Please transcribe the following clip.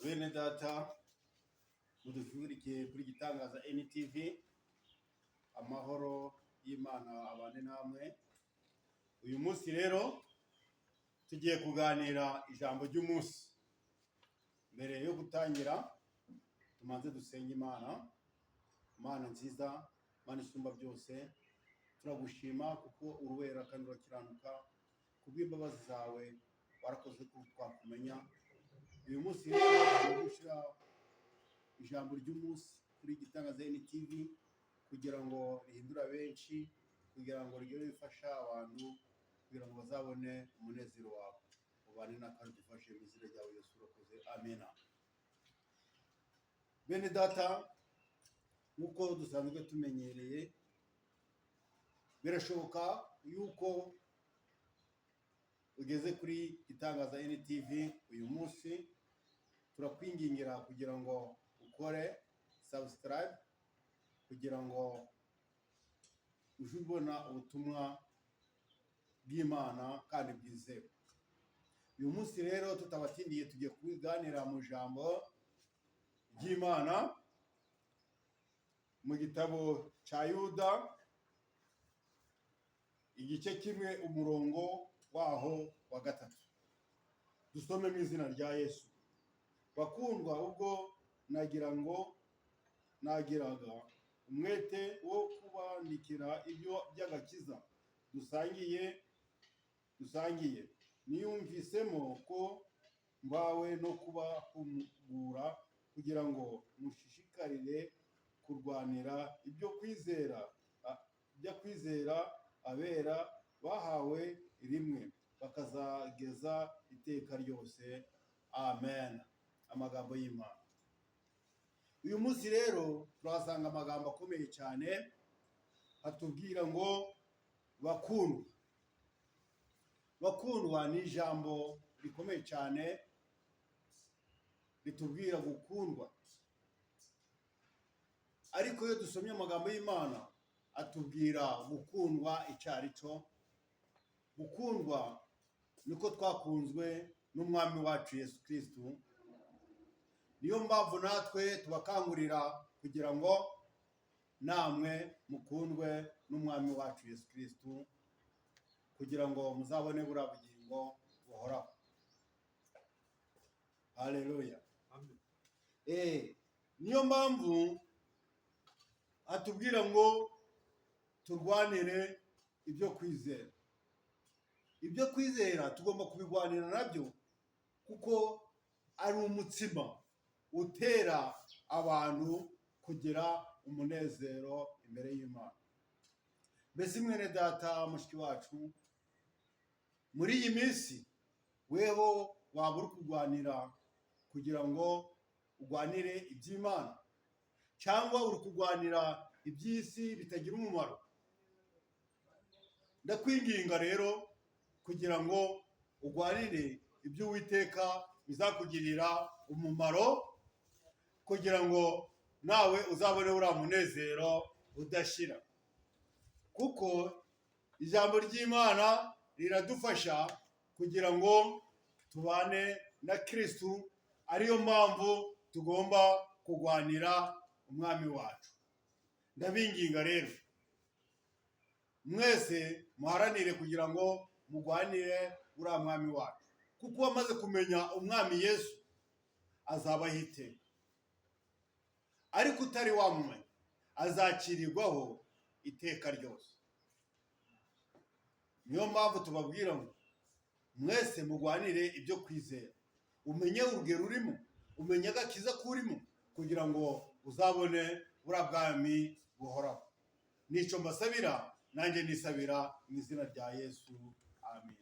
Bene data mudukurikiye kuri Gitangaza NTV, amahoro y'Imana abane namwe. Uyu munsi rero tugiye kuganira ijambo ry'umunsi. Mbere yo gutangira tumanze dusenge Imana. Mana nziza, Mana isumba byose, turagushima kuko uruwera kandi urakiranuka, kubw'imbabazi zawe warakoze ko twakumenya. Uyu munsi rero gushyira ijambo ry'umunsi kuri Gitangaza NTV kugira ngo rihindura benshi, kugira ngo rigire bifasha abantu, kugira ngo bazabone umunezero wawe. Ubane n'akandi dufashe mu izina ryawe Yesu urakoze, amena. Bene data, nk'uko dusanzwe tumenyereye, birashoboka yuko ugeze kuri Gitangaza NTV uyu munsi. Turakwingingira kugira ngo ukore subscribe kugira ngo uje ubona ubutumwa bw'Imana kandi bwizewe. Uyu munsi rero tutabatindiye, tugiye kuganira mu jambo ry'Imana mu gitabo cya Yuda, igice kimwe umurongo waho wa 3. Dusome mu izina rya Yesu. Bakundwa, ubwo nagiraga umwete wo kubandikira ibyo by'agakiza dusangiye, niyumvisemo ko mbawe no kubahugura kugira ngo mushishikarire kurwanira ibyo kwizera abera bahawe rimwe bakazageza iteka ryose. Amen. Amagambo y'Imana. Uyu munsi rero turahasanga amagambo akomeye cyane atubwira ngo bakundwa. Bakundwa ni ijambo rikomeye cyane ritubwira gukundwa. Ariko iyo dusomye amagambo y'Imana atubwira gukundwa icyo ari cyo. Gukundwa niko twakunzwe n'Umwami wacu Yesu Kristo. Niyo mpamvu natwe tubakangurira kugira ngo namwe mukundwe n'Umwami wacu Yesu Kristo, kugira ngo muzabone buriya bugingo buhoraho. Haleluya. Amen. Niyo mpamvu atubwira ngo turwanire ibyo kwizera. Ibyo kwizera tugomba kubigwanira nabyo, kuko ari umutsima utera abantu kugira umunezero imbere y'Imana. Mbese mwene data, mushiki wacu, muri iyi minsi weho waba uri kurwanira kugira ngo urwanire iby'Imana, cyangwa uri kurwanira iby'isi bitagira umumaro? Ndakwinginga rero kugira ngo urwanire iby'Uwiteka bizakugirira umumaro, kugira ngo nawe uzabone uriya munezero udashira. Kuko ijambo ry'Imana riradufasha kugira ngo tubane na Kristo. Ariyo mpamvu tugomba kurwanira Umwami wacu. Ndabinginga rero mwese muharanire kugira ngo mugwanire uriya Mwami wacu, kuko wamaze kumenya Umwami Yesu azabaho iteka. Ariko utari wamumenya azacirirwaho iteka ryose. Niyo mpamvu tubabwira ngo mwese mugwanire ibyo kwizera, umenye urugero urimo, umenye agakiza kurimo, kugira ngo uzabone buriya bwami buhoraho. Nico mbasabira, nanjye nisabira mu izina rya Yesu. Amen.